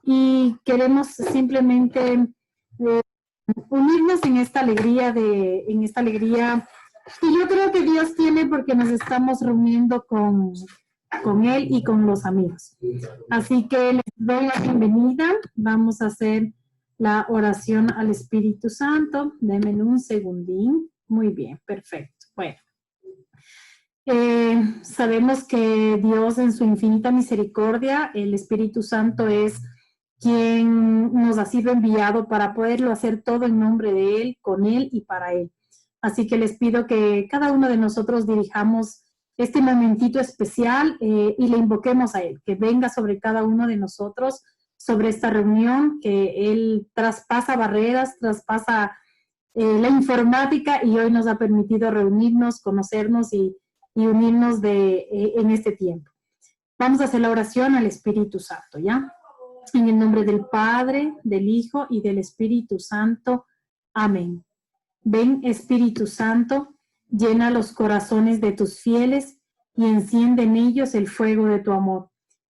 y queremos simplemente unirnos en esta alegría que yo creo que Dios tiene porque nos estamos reuniendo con Él y con los amigos. Así que les doy la bienvenida. Vamos a hacer la oración al Espíritu Santo. Denme un segundín. Muy bien, perfecto. Bueno. Sabemos que Dios en su infinita misericordia, el Espíritu Santo es quien nos ha sido enviado para poderlo hacer todo en nombre de Él, con Él y para Él. Así que les pido que cada uno de nosotros dirijamos este momentito especial y le invoquemos a Él, que venga sobre cada uno de nosotros, sobre esta reunión, que Él traspasa barreras, traspasa la informática y hoy nos ha permitido reunirnos, conocernos y unirnos en este tiempo. Vamos a hacer la oración al Espíritu Santo, ¿ya? En el nombre del Padre, del Hijo y del Espíritu Santo. Amén. Ven, Espíritu Santo, llena los corazones de tus fieles y enciende en ellos el fuego de tu amor.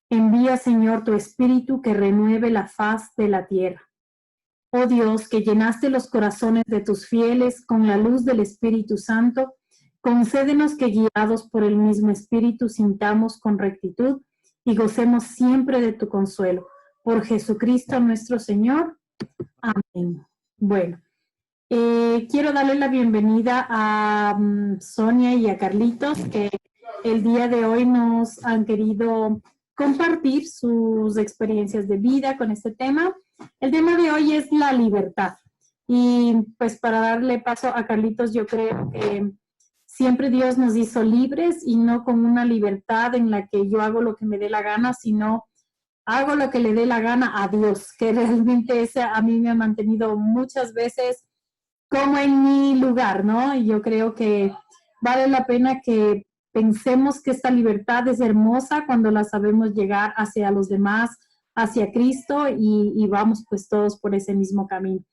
Envía, Señor, tu Espíritu que renueve la faz de la tierra. Oh Dios, que llenaste los corazones de tus fieles con la luz del Espíritu Santo, concédenos que guiados por el mismo Espíritu sintamos con rectitud y gocemos siempre de tu consuelo. Por Jesucristo nuestro Señor. Amén. Bueno, quiero darle la bienvenida a Sonia y a Carlitos, que el día de hoy nos han querido compartir sus experiencias de vida con este tema. El tema de hoy es la libertad. Y pues para darle paso a Carlitos, yo creo que siempre Dios nos hizo libres y no con una libertad en la que yo hago lo que me dé la gana, sino hago lo que le dé la gana a Dios, que realmente ese a mí me ha mantenido muchas veces como en mi lugar, ¿no? Y yo creo que vale la pena que pensemos que esta libertad es hermosa cuando la sabemos llegar hacia los demás, hacia Cristo y vamos pues todos por ese mismo camino.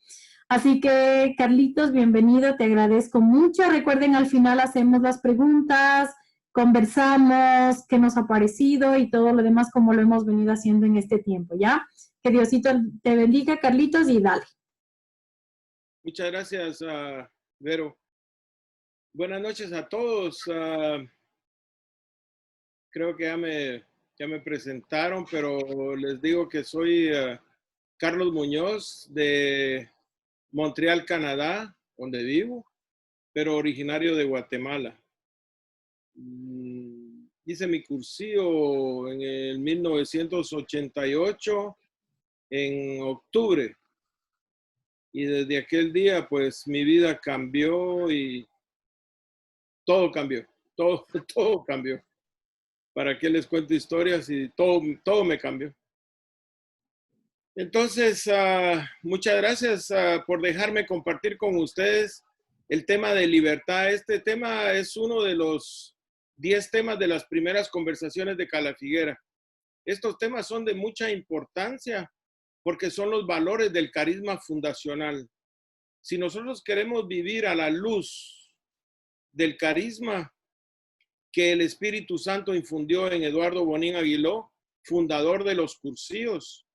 Así que, Carlitos, bienvenido, te agradezco mucho. Recuerden, al final hacemos las preguntas, conversamos, qué nos ha parecido y todo lo demás como lo hemos venido haciendo en este tiempo, ¿ya? Que Diosito te bendiga, Carlitos, y dale. Muchas gracias, Vero. Buenas noches a todos. Creo que ya me presentaron, pero les digo que soy Carlos Muñoz de Montreal, Canadá, donde vivo, pero originario de Guatemala. Hice mi cursillo en el 1988, en octubre. Y desde aquel día, pues mi vida cambió y todo cambió, todo cambió. ¿Para qué les cuento historias? Y todo me cambió. Entonces, muchas gracias por dejarme compartir con ustedes el tema de libertad. Este tema es uno de los 10 temas de las primeras conversaciones de Calafiguera. Estos temas son de mucha importancia porque son los valores del carisma fundacional. Si nosotros queremos vivir a la luz del carisma que el Espíritu Santo infundió en Eduardo Bonín Aguiló, fundador de los cursillos,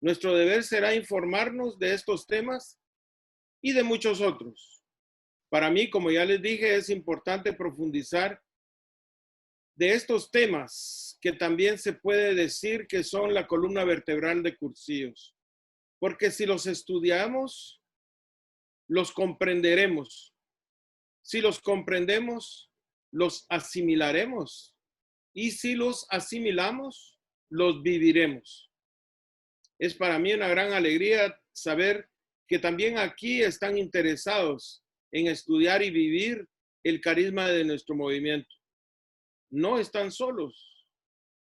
nuestro deber será informarnos de estos temas y de muchos otros. Para mí, como ya les dije, es importante profundizar de estos temas que también se puede decir que son la columna vertebral de cursillos. Porque si los estudiamos, los comprenderemos. Si los comprendemos, los asimilaremos. Y si los asimilamos, los viviremos. Es para mí una gran alegría saber que también aquí están interesados en estudiar y vivir el carisma de nuestro movimiento. No están solos,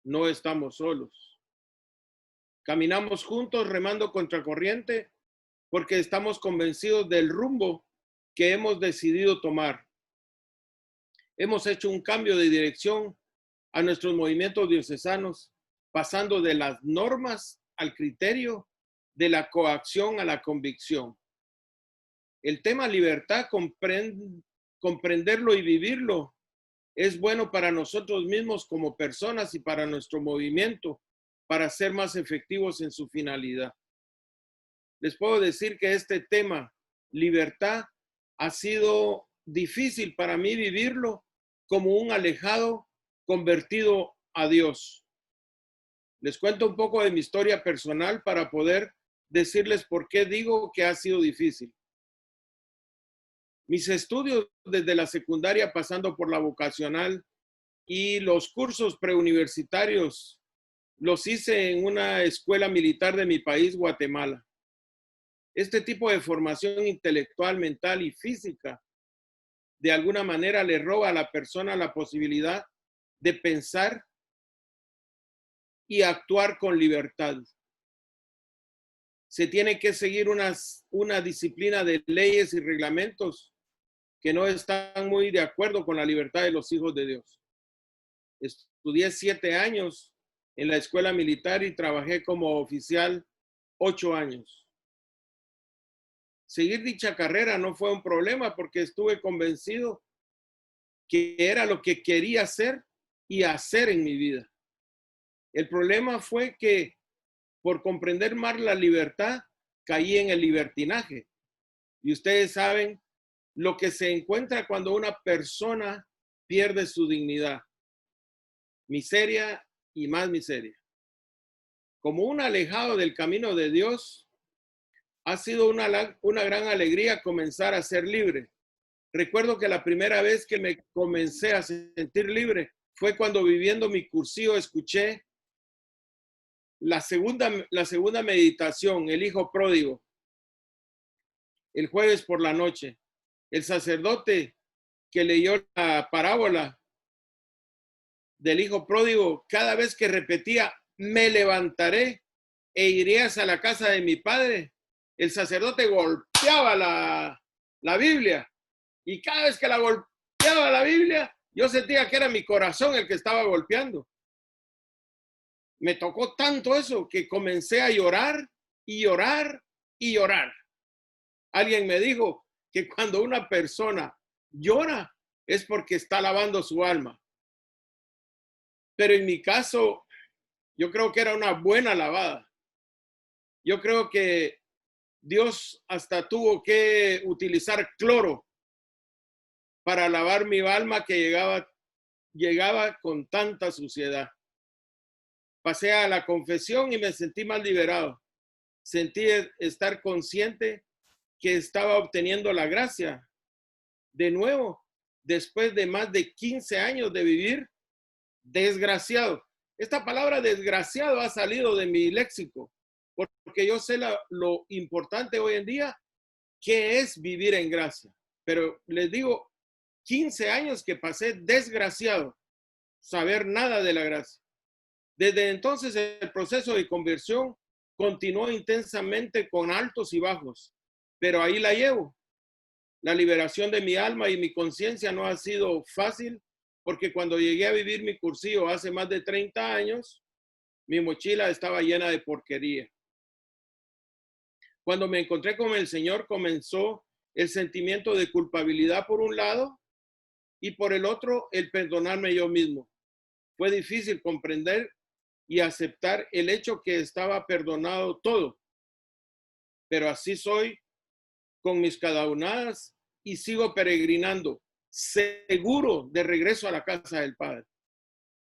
no estamos solos. Caminamos juntos remando contracorriente porque estamos convencidos del rumbo que hemos decidido tomar. Hemos hecho un cambio de dirección a nuestros movimientos diocesanos, pasando de las normas al criterio, de la coacción a la convicción. El tema libertad, comprenderlo y vivirlo, es bueno para nosotros mismos como personas y para nuestro movimiento, para ser más efectivos en su finalidad. Les puedo decir que este tema, libertad, ha sido difícil para mí vivirlo como un alejado convertido a Dios. Les cuento un poco de mi historia personal para poder decirles por qué digo que ha sido difícil. Mis estudios desde la secundaria, pasando por la vocacional y los cursos preuniversitarios, los hice en una escuela militar de mi país, Guatemala. Este tipo de formación intelectual, mental y física, de alguna manera le roba a la persona la posibilidad de pensar y actuar con libertad. Se tiene que seguir una disciplina de leyes y reglamentos que no están muy de acuerdo con la libertad de los hijos de Dios. Estudié 7 años en la escuela militar y trabajé como oficial 8 años. Seguir dicha carrera no fue un problema porque estuve convencido que era lo que quería hacer y hacer en mi vida. El problema fue que por comprender más la libertad, caí en el libertinaje. Y ustedes saben lo que se encuentra cuando una persona pierde su dignidad. Miseria y más miseria. Como un alejado del camino de Dios, ha sido una gran alegría comenzar a ser libre. Recuerdo que la primera vez que me comencé a sentir libre fue cuando, viviendo mi cursillo, escuché la segunda meditación, el hijo pródigo, el jueves por la noche. El sacerdote que leyó la parábola del hijo pródigo, cada vez que repetía, me levantaré e iré a la casa de mi padre, el sacerdote golpeaba la Biblia, y cada vez que la golpeaba la Biblia, yo sentía que era mi corazón el que estaba golpeando. Me tocó tanto eso que comencé a llorar y llorar y llorar. Alguien me dijo que cuando una persona llora es porque está lavando su alma. Pero en mi caso, yo creo que era una buena lavada. Yo creo que Dios hasta tuvo que utilizar cloro para lavar mi alma que llegaba con tanta suciedad. Pasé a la confesión y me sentí más liberado. Sentí estar consciente que estaba obteniendo la gracia. De nuevo, después de más de 15 años de vivir desgraciado. Esta palabra desgraciado ha salido de mi léxico, porque yo sé lo importante hoy en día que es vivir en gracia. Pero les digo, 15 años que pasé desgraciado, saber nada de la gracia. Desde entonces el proceso de conversión continuó intensamente con altos y bajos, pero ahí la llevo. La liberación de mi alma y mi conciencia no ha sido fácil, porque cuando llegué a vivir mi cursillo hace más de 30 años, mi mochila estaba llena de porquería. Cuando me encontré con el Señor, comenzó el sentimiento de culpabilidad por un lado y por el otro el perdonarme yo mismo. Fue difícil comprender y aceptar el hecho que estaba perdonado todo, pero así soy con mis cadaunadas y sigo peregrinando, seguro de regreso a la casa del Padre.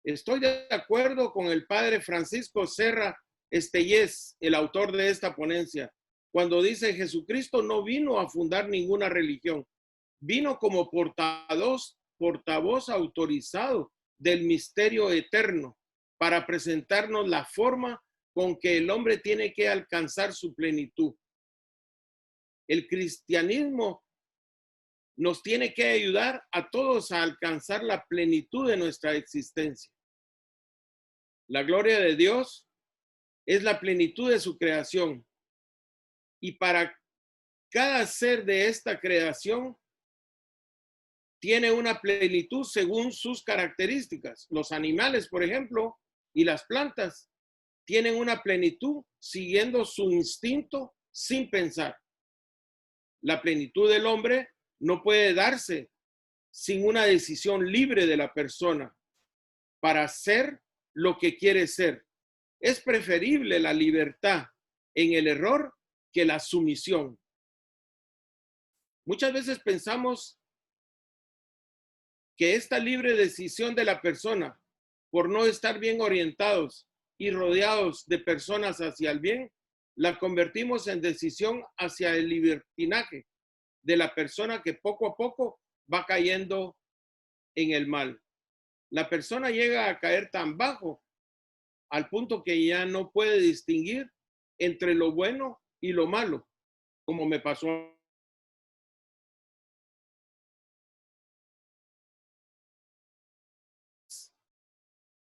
Estoy de acuerdo con el Padre Francisco Serra Estellés, el autor de esta ponencia, cuando dice: Jesucristo no vino a fundar ninguna religión, vino como portavoz autorizado del misterio eterno para presentarnos la forma con que el hombre tiene que alcanzar su plenitud. El cristianismo nos tiene que ayudar a todos a alcanzar la plenitud de nuestra existencia. La gloria de Dios es la plenitud de su creación. Y para cada ser de esta creación tiene una plenitud según sus características. Los animales, por ejemplo, y las plantas tienen una plenitud siguiendo su instinto sin pensar. La plenitud del hombre no puede darse sin una decisión libre de la persona para ser lo que quiere ser. Es preferible la libertad en el error que la sumisión. Muchas veces pensamos que esta libre decisión de la persona, por no estar bien orientados y rodeados de personas hacia el bien, la convertimos en decisión hacia el libertinaje de la persona que poco a poco va cayendo en el mal. La persona llega a caer tan bajo al punto que ya no puede distinguir entre lo bueno y lo malo, como me pasó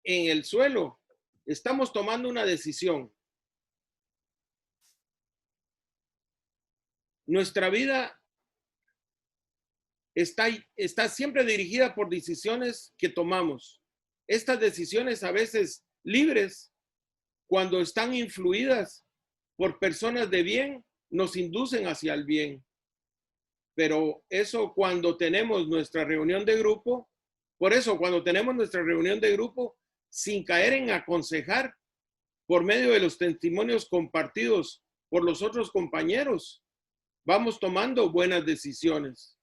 en el suelo. Estamos tomando una decisión. Nuestra vida está siempre dirigida por decisiones que tomamos. Estas decisiones a veces libres, cuando están influidas por personas de bien, nos inducen hacia el bien. Pero eso cuando tenemos nuestra reunión de grupo, por eso cuando tenemos nuestra reunión de grupo, sin caer en aconsejar por medio de los testimonios compartidos por los otros compañeros, vamos tomando buenas decisiones.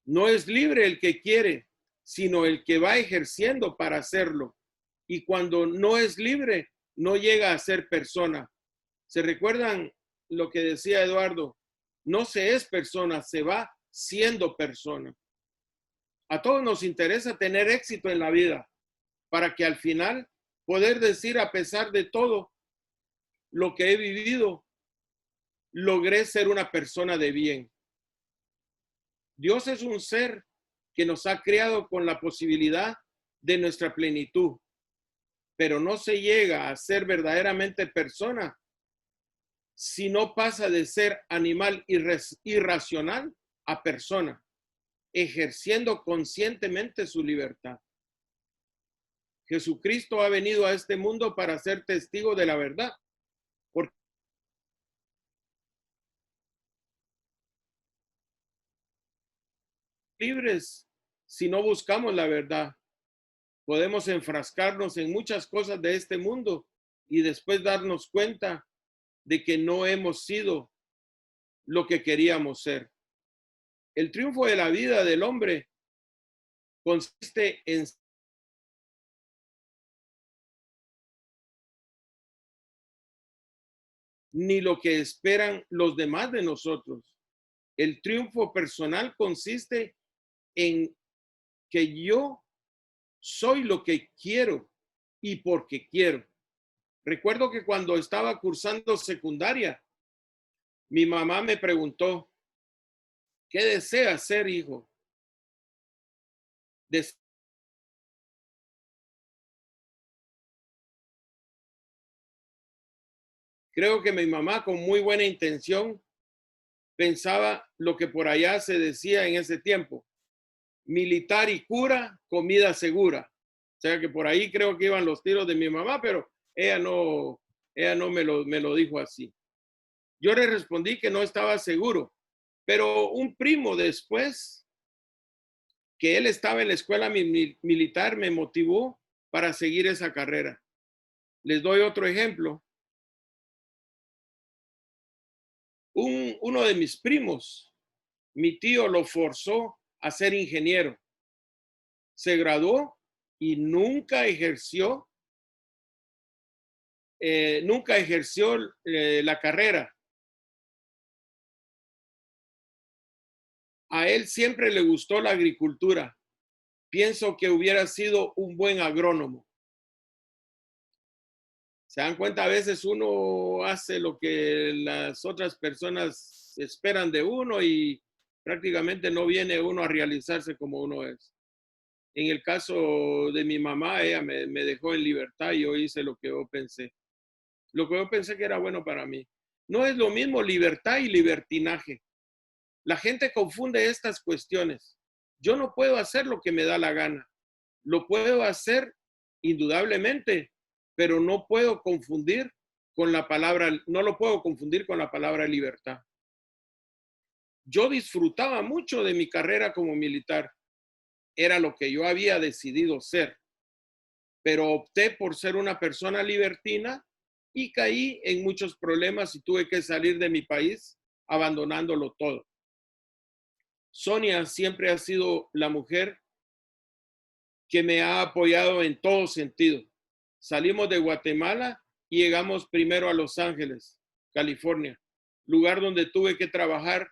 No es libre el que quiere, sino el que va ejerciendo para hacerlo. Y cuando no es libre, no llega a ser persona. ¿Se recuerdan lo que decía Eduardo? No se es persona, se va siendo persona. A todos nos interesa tener éxito en la vida para que al final poder decir, a pesar de todo lo que he vivido, logré ser una persona de bien. Dios es un ser que nos ha creado con la posibilidad de nuestra plenitud, pero no se llega a ser verdaderamente persona si no pasa de ser animal irracional a persona, ejerciendo conscientemente su libertad. Jesucristo ha venido a este mundo para ser testigo de la verdad, porque libres si no buscamos la verdad. Podemos enfrascarnos en muchas cosas de este mundo y después darnos cuenta de que no hemos sido lo que queríamos ser. El triunfo de la vida del hombre consiste en ni lo que esperan los demás de nosotros. El triunfo personal consiste en que yo soy lo que quiero y porque quiero. Recuerdo que cuando estaba cursando secundaria, mi mamá me preguntó, ¿qué deseas ser, hijo? Creo que mi mamá, con muy buena intención, pensaba lo que por allá se decía en ese tiempo: militar y cura, comida segura. O sea que por ahí creo que iban los tiros de mi mamá, pero ella no me lo dijo así. Yo le respondí que no estaba seguro, pero un primo después, que él estaba en la escuela militar, me motivó para seguir esa carrera. Les doy otro ejemplo. Uno de mis primos, mi tío lo forzó a ser ingeniero. Se graduó y nunca ejerció la carrera. A él siempre le gustó la agricultura. Pienso que hubiera sido un buen agrónomo. Se dan cuenta, a veces uno hace lo que las otras personas esperan de uno y prácticamente no viene uno a realizarse como uno es. En el caso de mi mamá, ella me dejó en libertad y yo hice lo que yo pensé. Lo que yo pensé que era bueno para mí. No es lo mismo libertad y libertinaje. La gente confunde estas cuestiones. Yo no puedo hacer lo que me da la gana. Lo puedo hacer indudablemente, pero no puedo confundir con la palabra, no lo puedo confundir con la palabra libertad. Yo disfrutaba mucho de mi carrera como militar. Era lo que yo había decidido ser. pero opté por ser una persona libertina y caí en muchos problemas y tuve que salir de mi país abandonándolo todo. Sonia siempre ha sido la mujer que me ha apoyado en todo sentido. Salimos de Guatemala y llegamos primero a Los Ángeles, California, lugar donde tuve que trabajar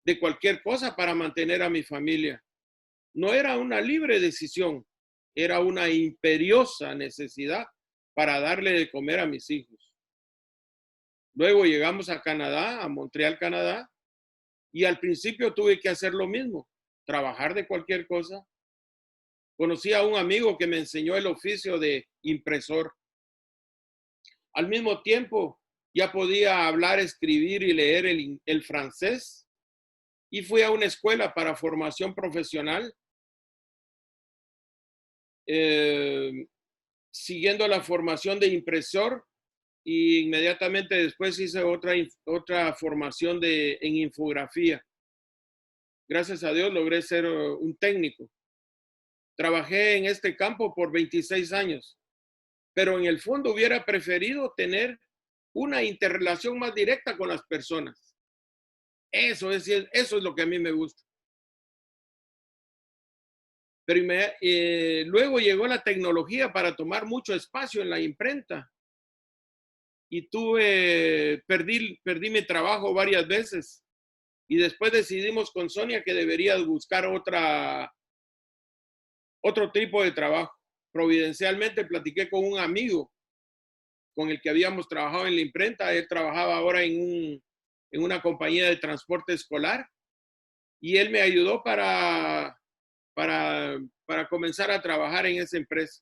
de cualquier cosa para mantener a mi familia. No era una libre decisión, era una imperiosa necesidad para darle de comer a mis hijos. Luego llegamos a Canadá, a Montreal, Canadá, y al principio tuve que hacer lo mismo, trabajar de cualquier cosa. Conocí a un amigo que me enseñó el oficio de impresor. Al mismo tiempo, ya podía hablar, escribir y leer el francés y fui a una escuela para formación profesional, siguiendo la formación de impresor y inmediatamente después hice otra formación en infografía. Gracias a Dios logré ser un técnico. Trabajé en este campo por 26 años, pero en el fondo hubiera preferido tener una interrelación más directa con las personas. Eso es lo que a mí me gusta. Pero luego llegó la tecnología para tomar mucho espacio en la imprenta y perdí mi trabajo varias veces y después decidimos con Sonia que debería buscar otro tipo de trabajo. Providencialmente platiqué con un amigo con el que habíamos trabajado en la imprenta. Él trabajaba ahora en una compañía de transporte escolar y él me ayudó para comenzar a trabajar en esa empresa.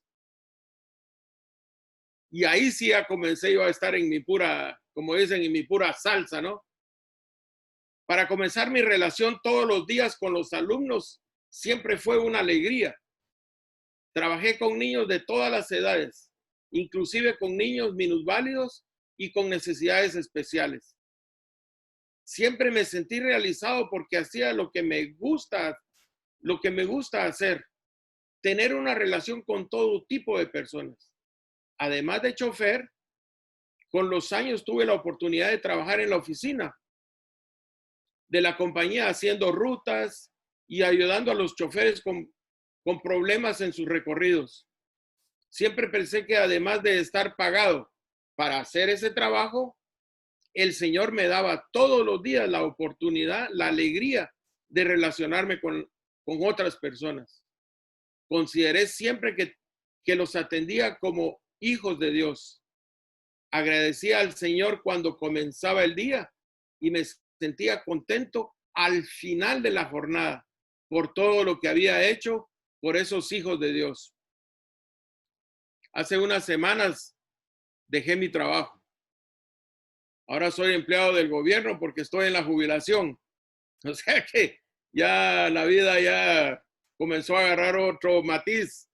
Y ahí sí ya comencé yo a estar en mi pura, como dicen, en mi pura salsa, ¿no? Para comenzar mi relación todos los días con los alumnos, siempre fue una alegría. Trabajé con niños de todas las edades, inclusive con niños minusválidos y con necesidades especiales. Siempre me sentí realizado porque hacía lo que me gusta hacer, tener una relación con todo tipo de personas. Además de chofer, con los años tuve la oportunidad de trabajar en la oficina de la compañía haciendo rutas y ayudando a los choferes con problemas en sus recorridos. Siempre pensé que además de estar pagado para hacer ese trabajo, el Señor me daba todos los días la oportunidad, la alegría de relacionarme con otras personas. Consideré siempre que los atendía como hijos de Dios. Agradecía al Señor cuando comenzaba el día y me sentía contento al final de la jornada por todo lo que había hecho por esos hijos de Dios. Hace unas semanas dejé mi trabajo. Ahora soy empleado del gobierno porque estoy en la jubilación. O sea que ya la vida ya comenzó a agarrar otro matiz,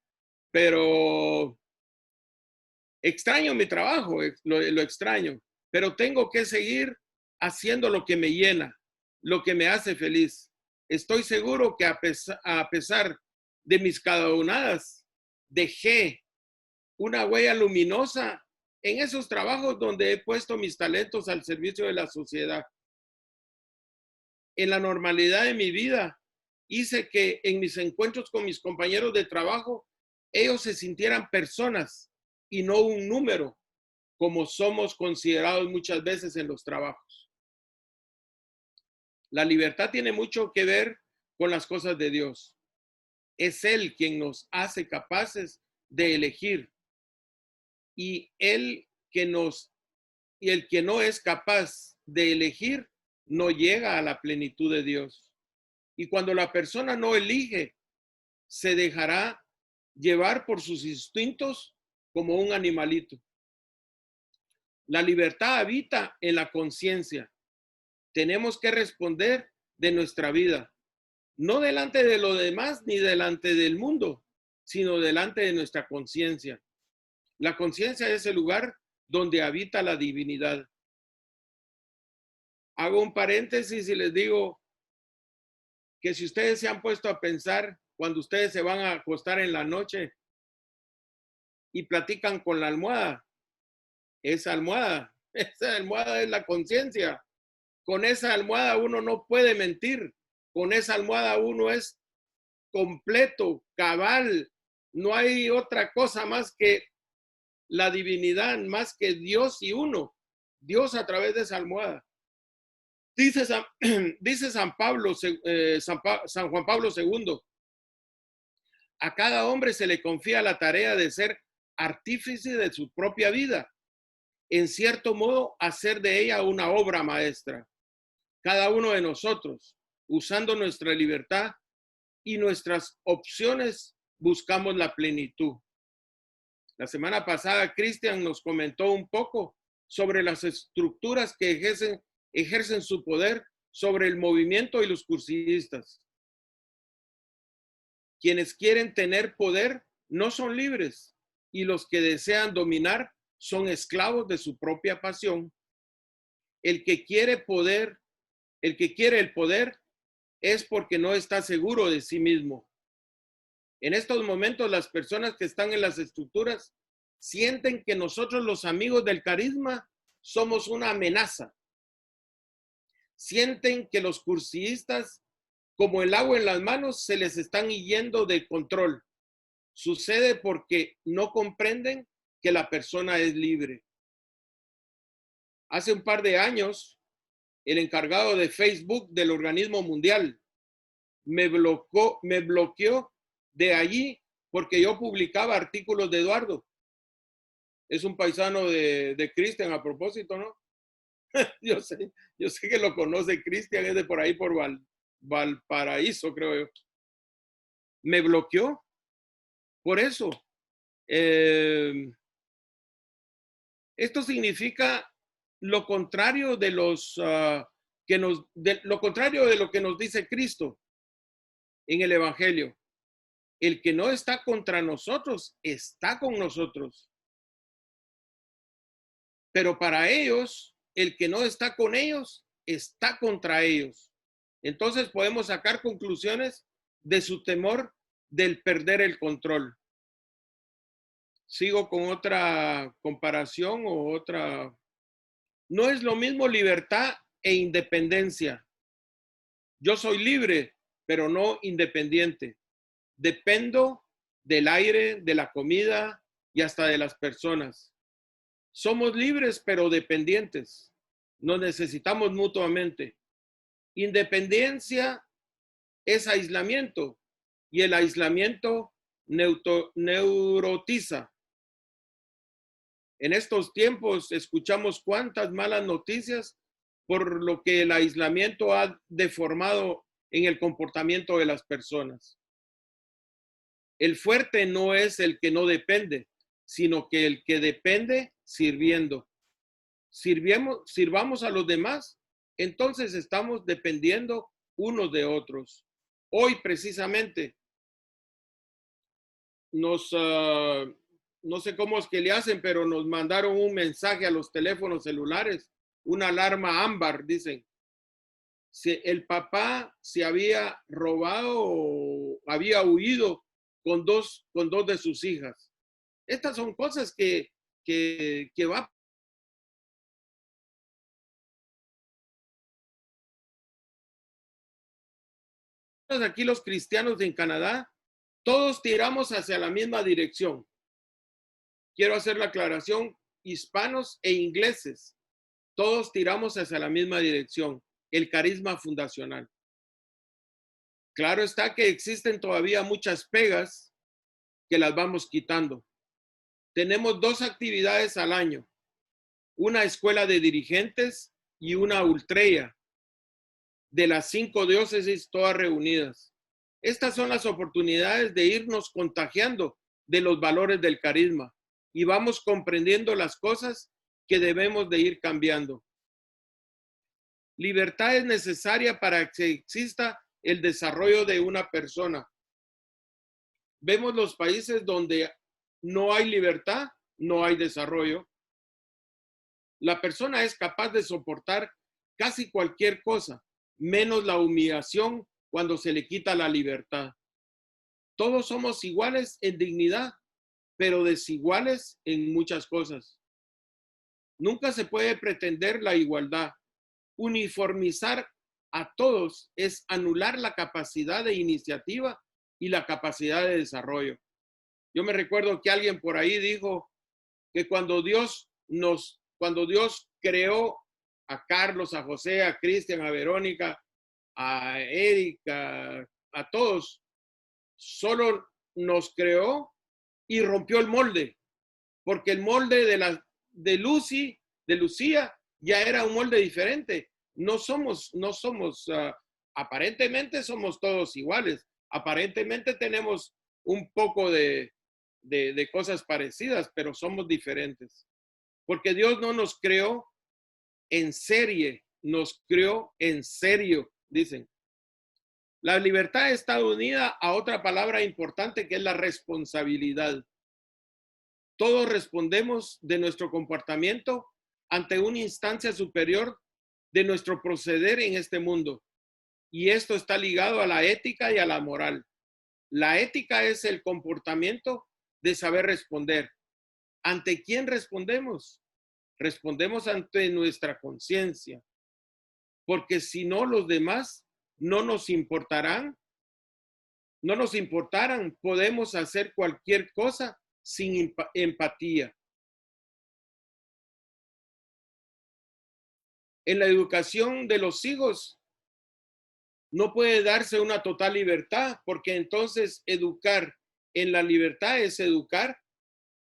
pero extraño mi trabajo, lo extraño, pero tengo que seguir haciendo lo que me llena, lo que me hace feliz. Estoy seguro que a pesar de mis cadaunadas, dejé una huella luminosa en esos trabajos donde he puesto mis talentos al servicio de la sociedad. En la normalidad de mi vida, hice que en mis encuentros con mis compañeros de trabajo, ellos se sintieran personas y no un número, como somos considerados muchas veces en los trabajos. La libertad tiene mucho que ver con las cosas de Dios. Es Él quien nos hace capaces de elegir y el que no es capaz de elegir no llega a la plenitud de Dios. Y cuando la persona no elige, se dejará llevar por sus instintos como un animalito. La libertad habita en la conciencia. Tenemos que responder de nuestra vida, no delante de lo demás ni delante del mundo, sino delante de nuestra conciencia. La conciencia es el lugar donde habita la divinidad. Hago un paréntesis y les digo que si ustedes se han puesto a pensar cuando ustedes se van a acostar en la noche, y platican con la almohada. Esa almohada es la conciencia. Con esa almohada uno no puede mentir. Con esa almohada uno es completo, cabal. No hay otra cosa más que la divinidad, más que Dios y uno. Dios a través de esa almohada. Dice San Juan Pablo II, a cada hombre se le confía la tarea de ser artífice de su propia vida, en cierto modo hacer de ella una obra maestra. Cada uno de nosotros, usando nuestra libertad y nuestras opciones, buscamos la plenitud. La semana pasada, Cristian nos comentó un poco sobre las estructuras que ejercen su poder sobre el movimiento y los cursistas. Quienes quieren tener poder no son libres y los que desean dominar son esclavos de su propia pasión. El que quiere el poder es porque no está seguro de sí mismo. En estos momentos, las personas que están en las estructuras sienten que nosotros, los amigos del carisma, somos una amenaza. Sienten que los cursistas, como el agua en las manos, se les están yendo de control. Sucede porque no comprenden que la persona es libre. Hace un par de años, el encargado de Facebook del organismo mundial me bloqueó de allí porque yo publicaba artículos de Eduardo. Es un paisano de Cristian a propósito, ¿no? Yo sé que lo conoce Cristian, es de por ahí por Valparaíso, creo yo. Me bloqueó por eso. Esto significa lo contrario de lo contrario de lo que nos dice Cristo en el Evangelio. El que no está contra nosotros, está con nosotros. Pero para ellos, el que no está con ellos, está contra ellos. Entonces podemos sacar conclusiones de su temor del perder el control. Sigo con otra comparación o otra. No es lo mismo libertad e independencia. Yo soy libre, pero no independiente. Dependo del aire, de la comida y hasta de las personas. Somos libres, pero dependientes. Nos necesitamos mutuamente. Independencia es aislamiento y el aislamiento neurotiza. En estos tiempos escuchamos cuántas malas noticias por lo que el aislamiento ha deformado en el comportamiento de las personas. El fuerte no es el que no depende, sino que el que depende sirviendo. Sirvamos a los demás, entonces estamos dependiendo unos de otros. Hoy precisamente no sé cómo es que le hacen, pero nos mandaron un mensaje a los teléfonos celulares, una alarma ámbar, dicen. Si el papá se había robado o había huido con dos de sus hijas. Estas son cosas que va. Aquí los cristianos en Canadá, todos tiramos hacia la misma dirección. Quiero hacer la aclaración, hispanos e ingleses, todos tiramos hacia la misma dirección, el carisma fundacional. Claro está que existen todavía muchas pegas que las vamos quitando. Tenemos 2 actividades al año, una escuela de dirigentes y una ultreya de las 5 diócesis todas reunidas. Estas son las oportunidades de irnos contagiando de los valores del carisma y vamos comprendiendo las cosas que debemos de ir cambiando. Libertad es necesaria para que exista el desarrollo de una persona. Vemos los países donde no hay libertad, no hay desarrollo. La persona es capaz de soportar casi cualquier cosa, menos la humillación cuando se le quita la libertad. Todos somos iguales en dignidad, pero desiguales en muchas cosas. Nunca se puede pretender la igualdad. Uniformizar a todos es anular la capacidad de iniciativa y la capacidad de desarrollo. Yo me recuerdo que alguien por ahí dijo que cuando Dios creó a Carlos, a José, a Cristian, a Verónica, a Erika, a todos, solo nos creó y rompió el molde, porque el molde de Lucía, ya era un molde diferente. No somos, aparentemente somos todos iguales. Aparentemente tenemos un poco de cosas parecidas, pero somos diferentes. Porque Dios no nos creó en serie, nos creó en serio, dicen. La libertad está unida a otra palabra importante que es la responsabilidad. Todos respondemos de nuestro comportamiento ante una instancia superior de nuestro proceder en este mundo. Y esto está ligado a la ética y a la moral. La ética es el comportamiento de saber responder. ¿Ante quién respondemos? Respondemos ante nuestra conciencia. Porque si no, los demás no nos importarán, podemos hacer cualquier cosa sin empatía. En la educación de los hijos no puede darse una total libertad, porque entonces educar en la libertad es educar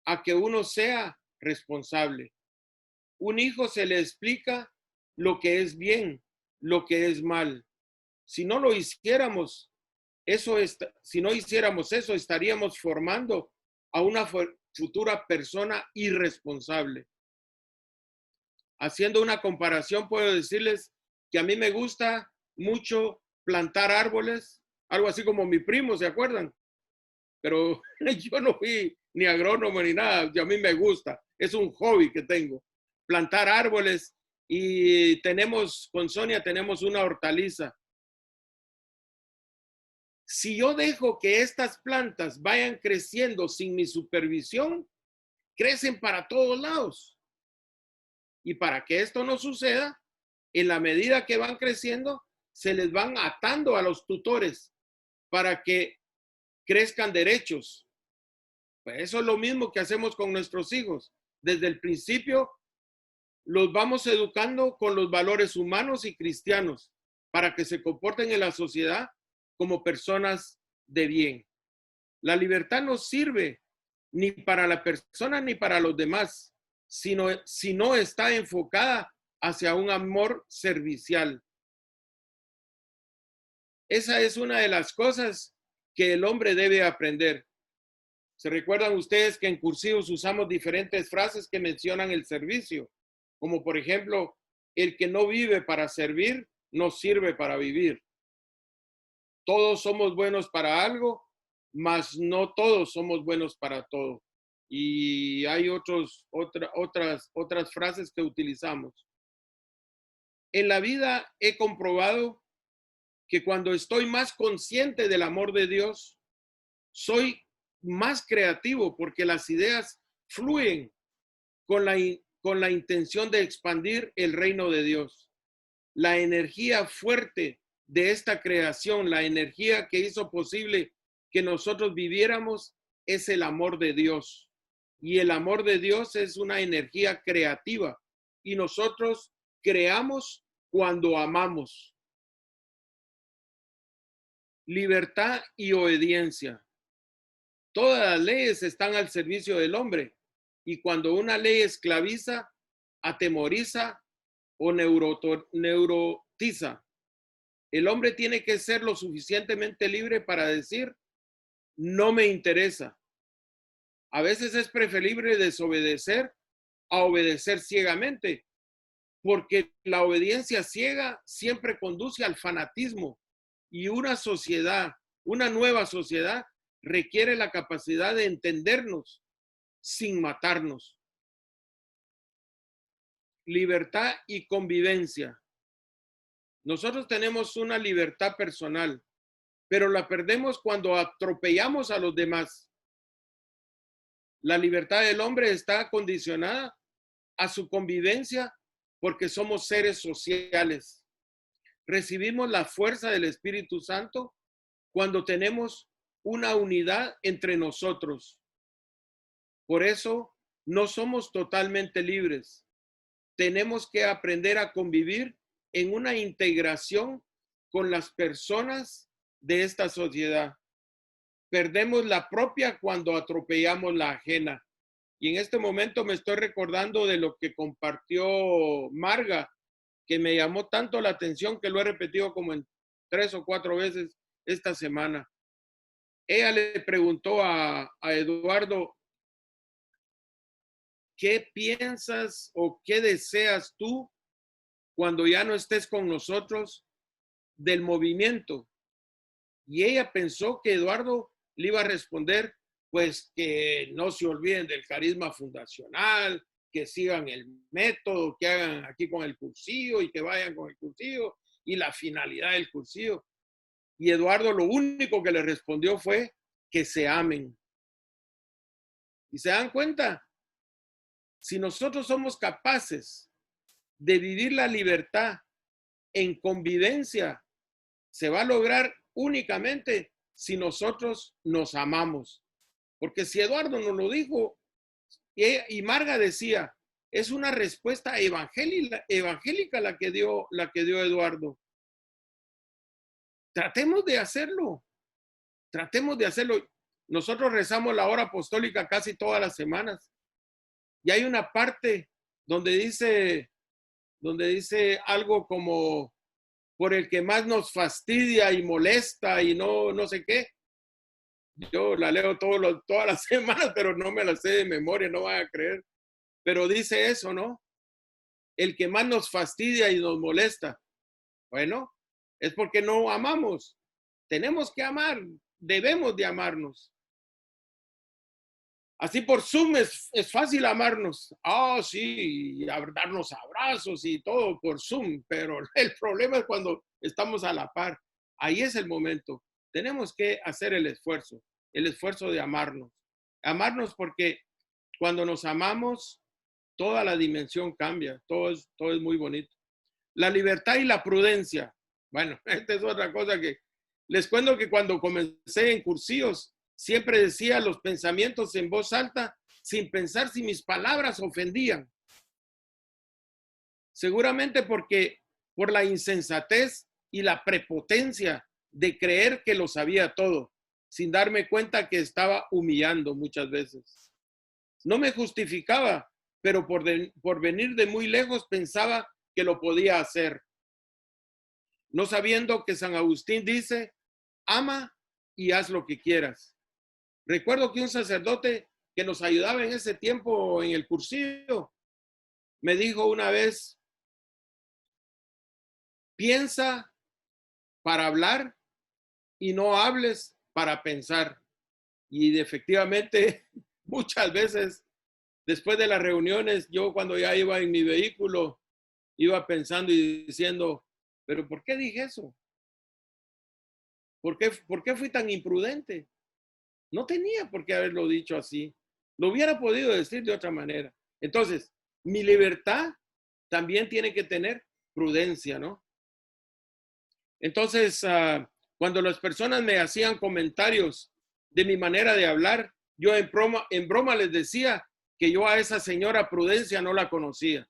a que uno sea responsable. Un hijo se le explica lo que es bien, lo que es mal. Si no hiciéramos eso, estaríamos formando a una futura persona irresponsable. Haciendo una comparación, puedo decirles que a mí me gusta mucho plantar árboles, algo así como mi primo, ¿se acuerdan? Pero yo no fui ni agrónomo ni nada, a mí me gusta, es un hobby que tengo, plantar árboles, y con Sonia tenemos una hortaliza. Si yo dejo que estas plantas vayan creciendo sin mi supervisión, crecen para todos lados. Y para que esto no suceda, en la medida que van creciendo, se les van atando a los tutores para que crezcan derechos. Pues eso es lo mismo que hacemos con nuestros hijos. Desde el principio los vamos educando con los valores humanos y cristianos para que se comporten en la sociedad como personas de bien. La libertad no sirve ni para la persona ni para los demás, si no está enfocada hacia un amor servicial. Esa es una de las cosas que el hombre debe aprender. ¿Se recuerdan ustedes que en cursivos usamos diferentes frases que mencionan el servicio? Como por ejemplo, el que no vive para servir, no sirve para vivir. Todos somos buenos para algo, mas no todos somos buenos para todo. Y hay otras frases que utilizamos. En la vida he comprobado que cuando estoy más consciente del amor de Dios, soy más creativo porque las ideas fluyen con la intención de expandir el reino de Dios. La energía fuerte de esta creación, la energía que hizo posible que nosotros viviéramos, es el amor de Dios. Y el amor de Dios es una energía creativa. Y nosotros creamos cuando amamos. Libertad y obediencia. Todas las leyes están al servicio del hombre. Y cuando una ley esclaviza, atemoriza o neurotiza, el hombre tiene que ser lo suficientemente libre para decir, no me interesa. A veces es preferible desobedecer a obedecer ciegamente, porque la obediencia ciega siempre conduce al fanatismo, y una nueva sociedad, requiere la capacidad de entendernos sin matarnos. Libertad y convivencia. Nosotros tenemos una libertad personal, pero la perdemos cuando atropellamos a los demás. La libertad del hombre está condicionada a su convivencia porque somos seres sociales. Recibimos la fuerza del Espíritu Santo cuando tenemos una unidad entre nosotros. Por eso no somos totalmente libres. Tenemos que aprender a convivir en una integración con las personas de esta sociedad. Perdemos la propia cuando atropellamos la ajena. Y en este momento me estoy recordando de lo que compartió Marga, que me llamó tanto la atención que lo he repetido como en 3 o 4 veces esta semana. Ella le preguntó a Eduardo, ¿qué piensas o qué deseas tú cuando ya no estés con nosotros del movimiento? Y ella pensó que Eduardo le iba a responder, pues que no se olviden del carisma fundacional, que sigan el método, que hagan aquí con el cursillo y que vayan con el cursillo y la finalidad del cursillo. Y Eduardo lo único que le respondió fue que se amen. Y se dan cuenta, si nosotros somos capaces de vivir la libertad en convivencia, se va a lograr únicamente si nosotros nos amamos. Porque si Eduardo nos lo dijo, y Marga decía, es una respuesta evangélica la que dio Eduardo. Tratemos de hacerlo. Tratemos de hacerlo. Nosotros rezamos la hora apostólica casi todas las semanas. Y hay una parte donde dice algo como por el que más nos fastidia y molesta y no sé qué. Yo la leo todas las semanas, pero no me la sé de memoria, no van a creer. Pero dice eso, ¿no? El que más nos fastidia y nos molesta. Bueno, es porque no amamos. Tenemos que amar, debemos de amarnos. Así por Zoom es fácil amarnos. Ah, sí, darnos abrazos y todo por Zoom, pero el problema es cuando estamos a la par. Ahí es el momento. Tenemos que hacer el esfuerzo de amarnos. Amarnos porque cuando nos amamos, toda la dimensión cambia, todo es muy bonito. La libertad y la prudencia. Bueno, esta es otra cosa que les cuento que cuando comencé en cursillos, siempre decía los pensamientos en voz alta sin pensar si mis palabras ofendían. Seguramente porque por la insensatez y la prepotencia de creer que lo sabía todo, sin darme cuenta que estaba humillando muchas veces. No me justificaba, pero por venir de muy lejos pensaba que lo podía hacer. No sabiendo que San Agustín dice, ama y haz lo que quieras. Recuerdo que un sacerdote que nos ayudaba en ese tiempo en el cursillo me dijo una vez, piensa para hablar y no hables para pensar. Y efectivamente, muchas veces, después de las reuniones, yo cuando ya iba en mi vehículo, iba pensando y diciendo, pero ¿por qué dije eso? ¿Por qué fui tan imprudente? No tenía por qué haberlo dicho así. Lo hubiera podido decir de otra manera. Entonces, mi libertad también tiene que tener prudencia, ¿no? Entonces, cuando las personas me hacían comentarios de mi manera de hablar, yo en broma les decía que yo a esa señora Prudencia no la conocía.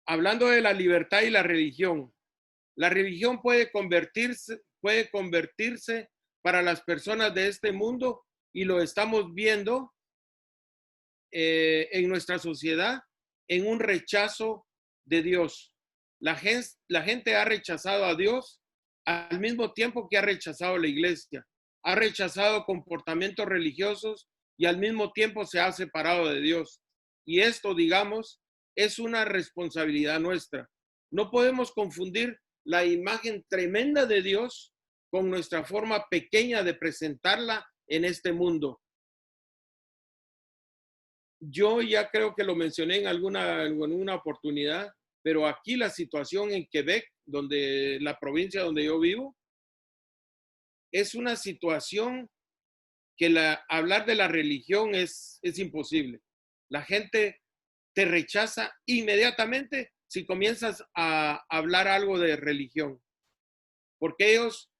Hablando de la libertad y la religión puede convertirse para las personas de este mundo y lo estamos viendo en nuestra sociedad en un rechazo de Dios. La gente ha rechazado a Dios al mismo tiempo que ha rechazado la iglesia. Ha rechazado comportamientos religiosos y al mismo tiempo se ha separado de Dios. Y esto, digamos, es una responsabilidad nuestra. No podemos confundir la imagen tremenda de Dios con nuestra forma pequeña de presentarla en este mundo. Yo ya creo que lo mencioné en una oportunidad, pero aquí la situación en Quebec, la provincia donde yo vivo, es una situación que hablar de la religión es imposible. La gente te rechaza inmediatamente si comienzas a hablar algo de religión, porque ellos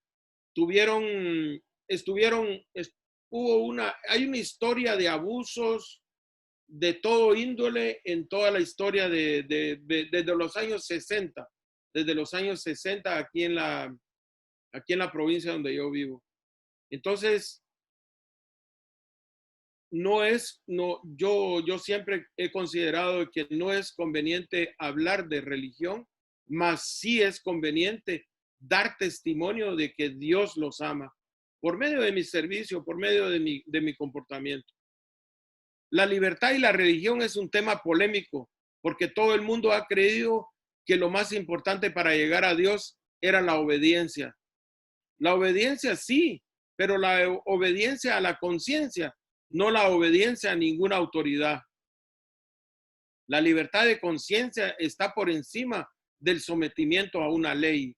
hay una historia de abusos de todo índole en toda la historia desde los años 60, desde los años 60 aquí en la provincia donde yo vivo. Entonces, yo siempre he considerado que no es conveniente hablar de religión, mas sí es conveniente dar testimonio de que Dios los ama por medio de mi servicio, por medio de mi comportamiento. La libertad y la religión es un tema polémico porque todo el mundo ha creído que lo más importante para llegar a Dios era la obediencia. La obediencia sí, pero la obediencia a la conciencia, no la obediencia a ninguna autoridad. La libertad de conciencia está por encima del sometimiento a una ley.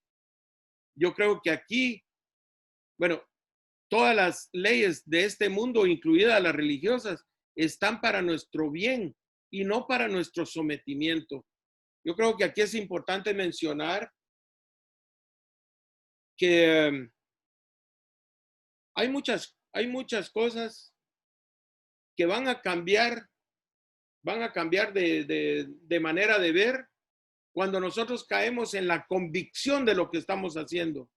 Yo creo que aquí, bueno, todas las leyes de este mundo, incluidas las religiosas, están para nuestro bien y no para nuestro sometimiento. Yo creo que aquí es importante mencionar que hay muchas cosas que van a cambiar de manera de ver cuando nosotros caemos en la convicción de lo que estamos haciendo.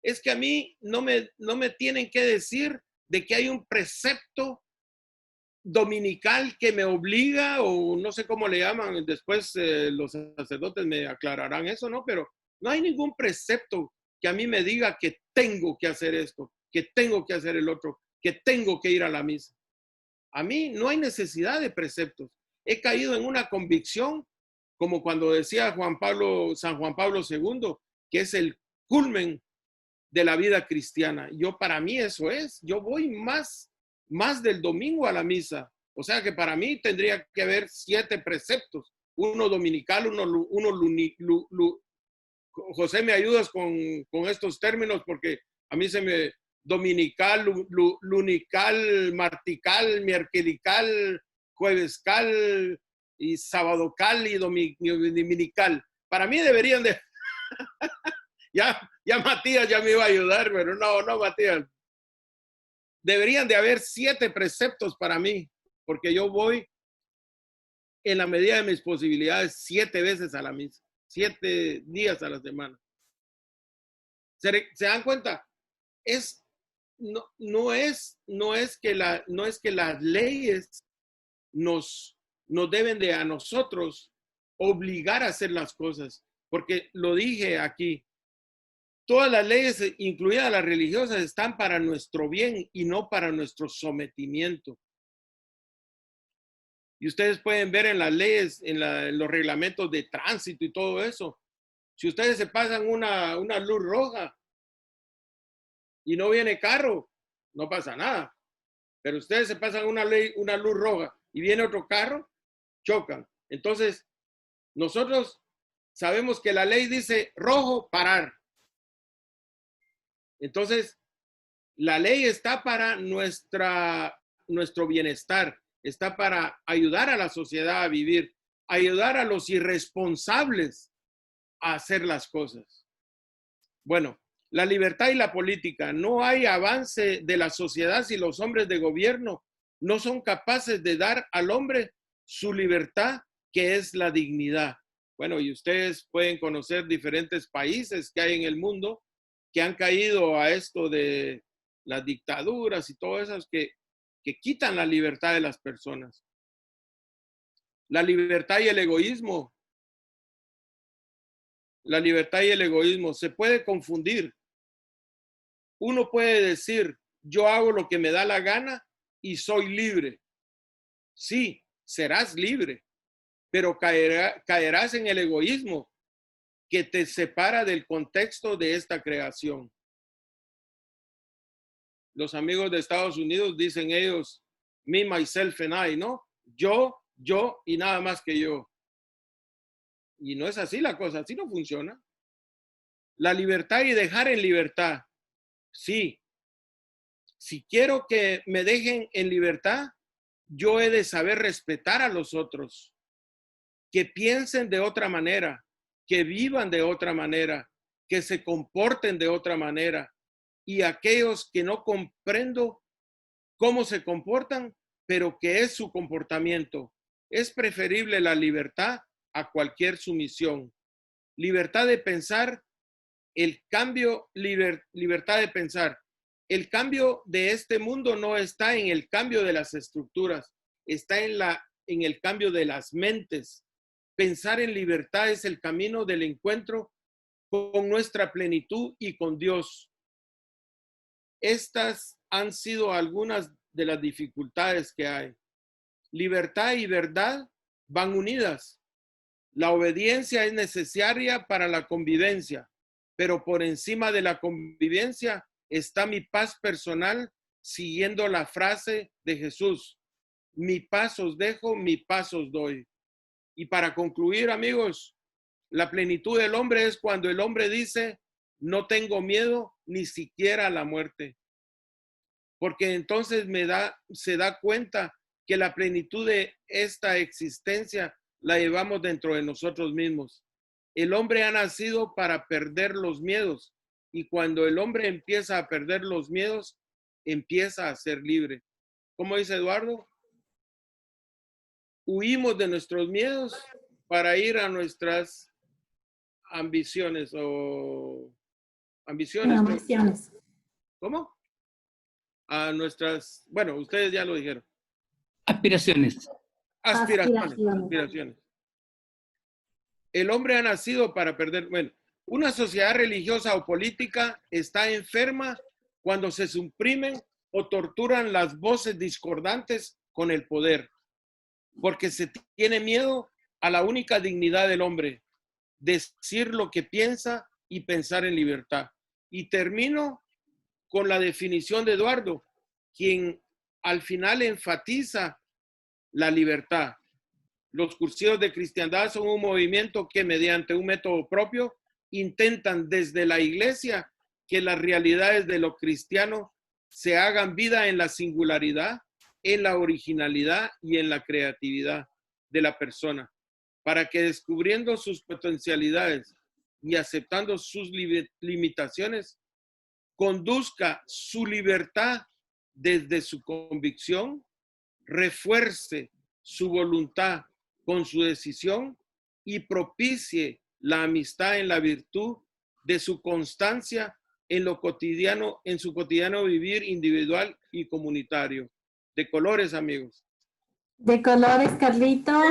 Es que a mí no me tienen que decir de que hay un precepto dominical que me obliga, o no sé cómo le llaman, después los sacerdotes me aclararán eso, ¿no? Pero no hay ningún precepto que a mí me diga que tengo que hacer esto, que tengo que hacer el otro, que tengo que ir a la misa. A mí no hay necesidad de preceptos. He caído en una convicción, como cuando decía San Juan Pablo II, que es el culmen de la vida cristiana. Para mí eso es. Yo voy más del domingo a la misa. O sea que para mí tendría que haber 7 preceptos. Uno dominical, José, me ayudas con estos términos porque a mí se me dominical, lunical, martical, miércolical, juevescal y sabadocal y dominical. Para mí deberían de... ya Matías ya me iba a ayudar, pero no, Matías. Deberían de haber 7 preceptos para mí, porque yo voy en la medida de mis posibilidades 7 veces a la misa, 7 días a la semana. ¿Se dan cuenta? No es que las leyes nos deben de a nosotros obligar a hacer las cosas, porque lo dije aquí, todas las leyes, incluidas las religiosas, están para nuestro bien y no para nuestro sometimiento. Y ustedes pueden ver en las leyes, en los reglamentos de tránsito y todo eso, si ustedes se pasan una luz roja y no viene carro, no pasa nada. Pero ustedes se pasan una luz roja y viene otro carro, chocan. Entonces, nosotros sabemos que la ley dice rojo, parar. Entonces, la ley está para nuestro bienestar, está para ayudar a la sociedad a vivir, ayudar a los irresponsables a hacer las cosas. Bueno, la libertad y la política. No hay avance de la sociedad si los hombres de gobierno no son capaces de dar al hombre su libertad, que es la dignidad. Bueno, y ustedes pueden conocer diferentes países que hay en el mundo que han caído a esto de las dictaduras y todo eso que quitan la libertad de las personas. La libertad y el egoísmo. La libertad y el egoísmo se puede confundir. Uno puede decir, yo hago lo que me da la gana y soy libre. Sí, serás libre, pero caerás en el egoísmo que te separa del contexto de esta creación. Los amigos de Estados Unidos dicen ellos, me, myself and I, ¿no? Yo y nada más que yo. Y no es así la cosa, así no funciona. La libertad y dejar en libertad. Sí, Si quiero que me dejen en libertad, yo he de saber respetar a los otros, que piensen de otra manera, que vivan de otra manera, que se comporten de otra manera. Y aquellos que no comprendo cómo se comportan, pero que es su comportamiento. Es preferible la libertad a cualquier sumisión. Libertad de pensar, el cambio, libertad de pensar. El cambio de este mundo no está en el cambio de las estructuras, está en el cambio de las mentes. Pensar en libertad es el camino del encuentro con nuestra plenitud y con Dios. Estas han sido algunas de las dificultades que hay. Libertad y verdad van unidas. La obediencia es necesaria para la convivencia, pero por encima de la convivencia está mi paz personal, siguiendo la frase de Jesús: mi paz os dejo, mi paz os doy. Y para concluir, amigos, la plenitud del hombre es cuando el hombre dice: no tengo miedo ni siquiera a la muerte. Porque entonces se da cuenta que la plenitud de esta existencia la llevamos dentro de nosotros mismos. El hombre ha nacido para perder los miedos, y cuando el hombre empieza a perder los miedos, empieza a ser libre. ¿Cómo dice Eduardo? Huimos de nuestros miedos para ir a nuestras ambiciones o ambiciones. Ambiciones. ¿Cómo? A nuestras, bueno, ustedes ya lo dijeron. Aspiraciones. Aspiraciones. El hombre ha nacido para perder. Bueno, una sociedad religiosa o política está enferma cuando se suprimen o torturan las voces discordantes con el poder, porque se tiene miedo a la única dignidad del hombre: decir lo que piensa y pensar en libertad. Y termino con la definición de Eduardo, quien al final enfatiza la libertad. Los cursivos de cristiandad son un movimiento que mediante un método propio intentan desde la iglesia que las realidades de lo cristiano se hagan vida en la singularidad, en la originalidad y en la creatividad de la persona, para que descubriendo sus potencialidades y aceptando sus limitaciones, conduzca su libertad desde su convicción, refuerce su voluntad con su decisión y propicie la amistad en la virtud de su constancia en lo cotidiano, en su cotidiano vivir individual y comunitario. De colores, amigos. De colores, Carlitos.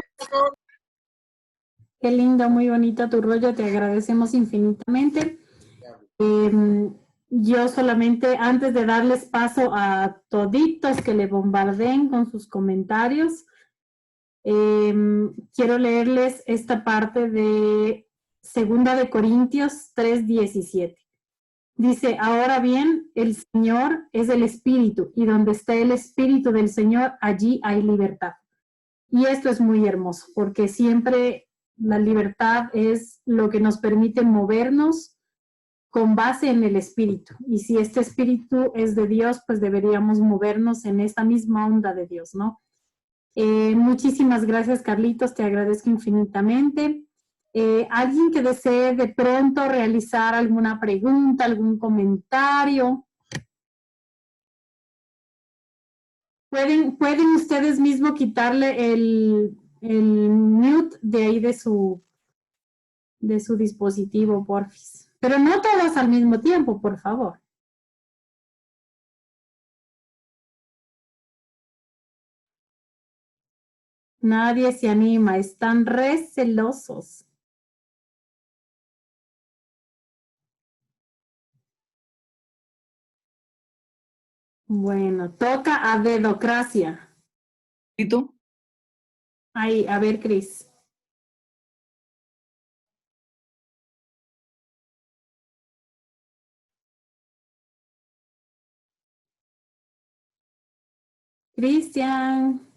Qué lindo, muy bonito tu rollo, te agradecemos infinitamente. Yo solamente, antes de darles paso a toditos que le bombardeen con sus comentarios, quiero leerles esta parte de 2 Corintios 3:17. Dice: ahora bien, el Señor es el Espíritu, y donde está el Espíritu del Señor, allí hay libertad. Y esto es muy hermoso, porque siempre la libertad es lo que nos permite movernos con base en el Espíritu. Y si este Espíritu es de Dios, pues deberíamos movernos en esta misma onda de Dios, ¿no? Muchísimas gracias, Carlitos, te agradezco infinitamente. ¿Alguien que desee de pronto realizar alguna pregunta, algún comentario? Pueden ustedes mismos quitarle el mute de ahí de su dispositivo, porfis. Pero no todos al mismo tiempo, por favor. Nadie se anima, están re celosos. Bueno, toca a dedocracia. ¿Listo? Ahí, a ver, Cris. Cristian.